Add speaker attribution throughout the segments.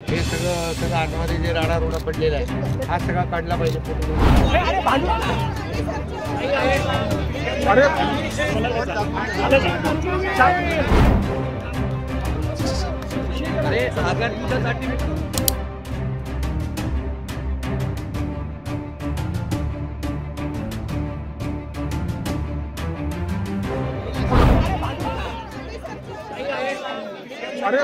Speaker 1: हे सगळं आतमध्ये जे राडा रोडा पडलेला आहे हा सगळा काढला पाहिजे. अरे सागर तुझ्यासाठी
Speaker 2: अरे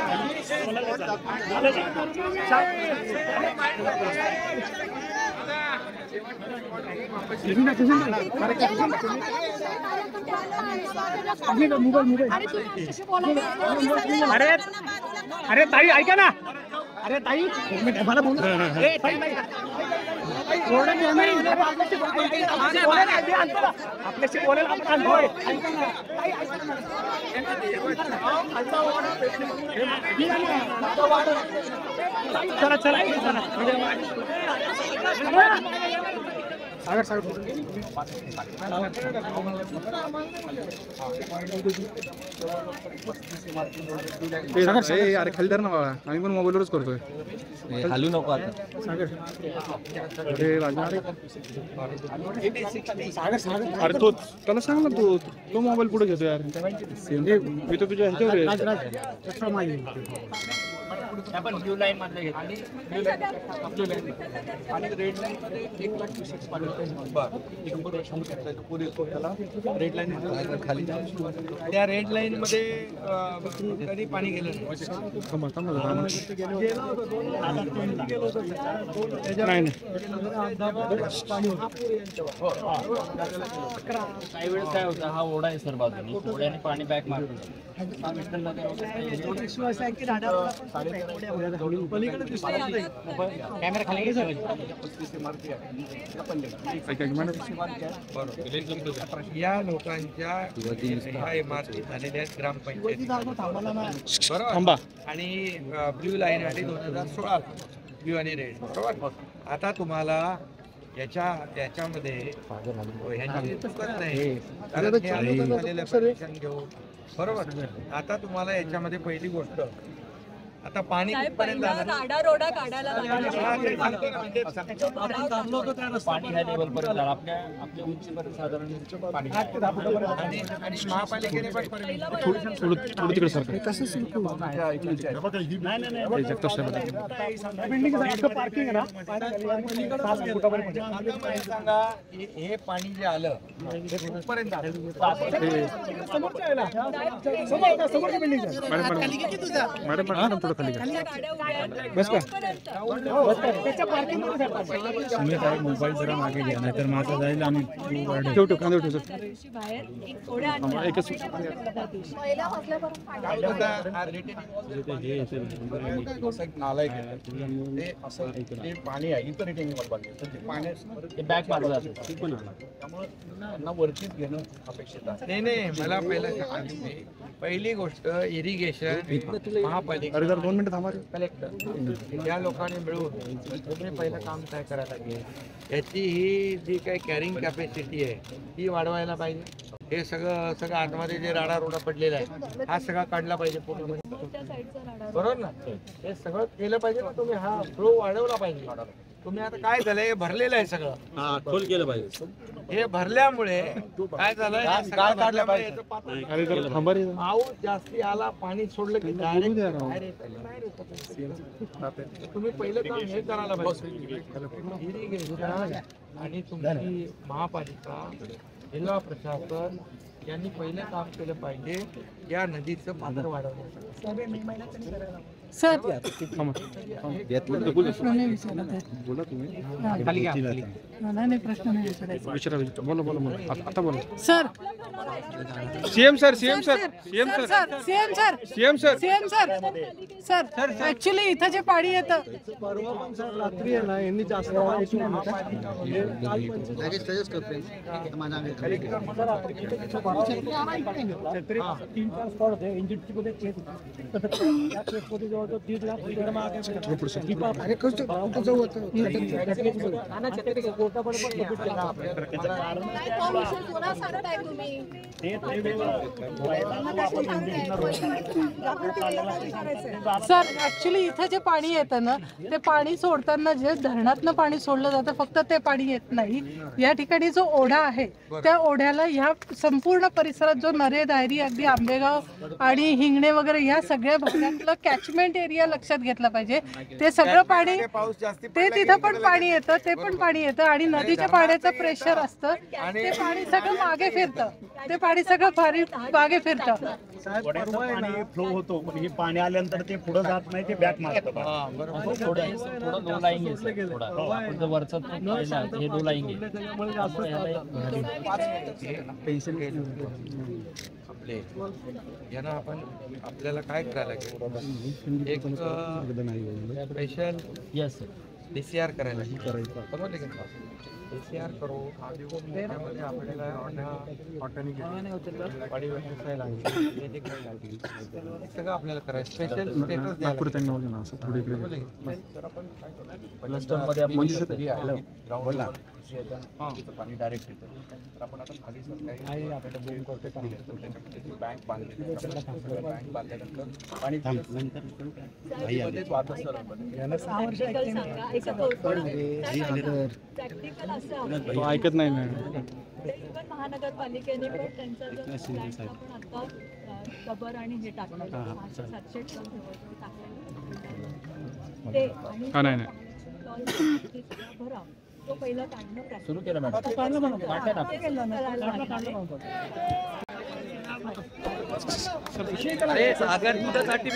Speaker 2: अरे ताई ऐका ना. अरे ताई एक मिनिट मला बोल. आपल्याशी बोलायला आपण आणतोय. चला चला सागर सागर अरे खाली धर ना बाळा. आम्ही पण मोबाईलवरच करतोय.
Speaker 3: हालू नको आता.
Speaker 2: सागर अरे तो त्याला सांग ना. तो मोबाईल पुढे घेतो यार. मी तर तुझ्या ह्याच्यावर
Speaker 1: आपण ब्लू लाईन मधले घेतो आणि रेड लाईन मध्ये 1,20,000 रेड लाईन खाली. त्या रेड लाईन मध्ये कधी पाणी गेलं नाही.
Speaker 3: काही वेळेस काय होतं, हा ओढा आहे सर बाजूने, ओढ्याने पाणी बॅक मारतो. कॅमेरा खाली
Speaker 1: या लोकांच्या ह्या इमारती झालेल्या आहेत ग्रामपंचायती बरोबर. आणि ब्ल्यू लाईन आली 2016 ब्ल्यू आणि रेड बरोबर. आता तुम्हाला याच्यामध्ये ह्यांची चुकत नाही घेऊ बरोबर. आता तुम्हाला याच्यामध्ये पहिली गोष्ट आता पाणी कुठपर्यंत
Speaker 3: पाणी ह्या लेवल पर्यंत आपल्या उंचीपर्यंत साधारण पाणी.
Speaker 1: आणि महापालिकेने पण
Speaker 2: थोडं तिकडे सरकार
Speaker 1: सांगा हे पाणी जे आलं ते कुठपर्यंत आलं.
Speaker 2: मॅडम थोडं खाली बस का. तुम्ही काय मोबाईल जरा मागे घ्या नाही तर माझा जाईल. आम्ही ठेवतो कांदे ठेवतो. एकच
Speaker 1: नालायक पाणी आहे इतर
Speaker 3: बॅक मारलं जातं.
Speaker 1: त्यांना वरतीच घेणं अपेक्षित आहे. नाही मला पहिली गोष्ट इरिगेशन महापालिका
Speaker 2: 2 मिनिटं थांबा.
Speaker 1: कलेक्टर या लोकांनी मिळून तुम्ही पहिलं काम काय करायला लागेल. याची ही जी काही कॅरिंग कॅपॅसिटी आहे ती वाढवायला पाहिजे. हे सगळं आतमध्ये जे राडा रोडा पडलेला आहे हा सगळा काढला पाहिजे बरोबर ना. हे सगळं केलं पाहिजे ना तुम्ही. हा फ्लो वाढवला पाहिजे. तुम्ही आता काय झालंय भरलेलं आहे सगळं
Speaker 3: खोल केलं पाहिजे.
Speaker 1: हे भरल्यामुळे काय झालंय पाऊस जास्ती आला पाणी सोडलं की तुम्ही पहिलं काम हे करायला पाहिजे. इरिगेशन आणि तुमची महापालिका जिल्हा प्रशासन यांनी पहिलं काम केलं पाहिजे या नदीचं पात्र वाढवण्याचं.
Speaker 4: सर
Speaker 2: बोला तुम्ही.
Speaker 4: नाही प्रश्न नाही विचारायचा.
Speaker 2: विचारा बोला आता बोला.
Speaker 4: सर
Speaker 2: सीएम सर
Speaker 4: ऍक्च्युली इथं जे पाणी येतं
Speaker 2: रात्री आहे ना यांनी जास्त
Speaker 4: सर ऍक्च्युली इथं जे पाणी येतं ना ते पाणी सोडताना जे धरणातनं पाणी सोडलं जातं फक्त ते पाणी येत नाही. या ठिकाणी जो ओढा आहे त्या ओढ्याला ह्या संपूर्ण परिसरात जो नरे दायरी अगदी आंबेगाव आणि हिंगणे वगैरे या सगळ्या भागातलं कॅचमेंट एरिया लक्षात घेतला पाहिजे. ते सगळं पाणी ते तिथं पण पाणी येतं ते पण पाणी येतं आणि नदीच्या पाण्याचं प्रेशर असतं ते पाणी सगळं मागे फिरतं ते पाणी सगळं मागे फिरतं.
Speaker 5: पाणी फ्लो होतो पण हे पाणी आल्यानंतर ते पुढे जात नाही ते बॅक मारतं.
Speaker 3: थोडं लो लाईंग आहे सर, थोडा आपण जर वरचा पाहिलं हे लो लाईंग आहे.
Speaker 1: आपले यांना आपण आपल्याला काय करायला लागेल एक स्पेशल
Speaker 3: येस सर.
Speaker 1: DCR करायला बरोबर का DCR करू त्यामध्ये आपल्याला पाणी व्यवस्था लागेल सगळं आपल्याला करायचं स्पेशल स्टेटस पाणी डायरेक्ट येतं तर आपण आता खाली काही आपल्याला बोम करतो बँक बांधली बँक बांधल्यानंतर पाणी
Speaker 2: तो ऐकत नाही मॅडम.
Speaker 6: महानगरपालिकेने पण त्यांचा आता कबर आणि हे टाकलं 700 ते
Speaker 2: हा नाही नाही
Speaker 6: भरा तो पहिला काढणं
Speaker 3: सुरू केलं मॅडम.
Speaker 1: सागर दुधासाठी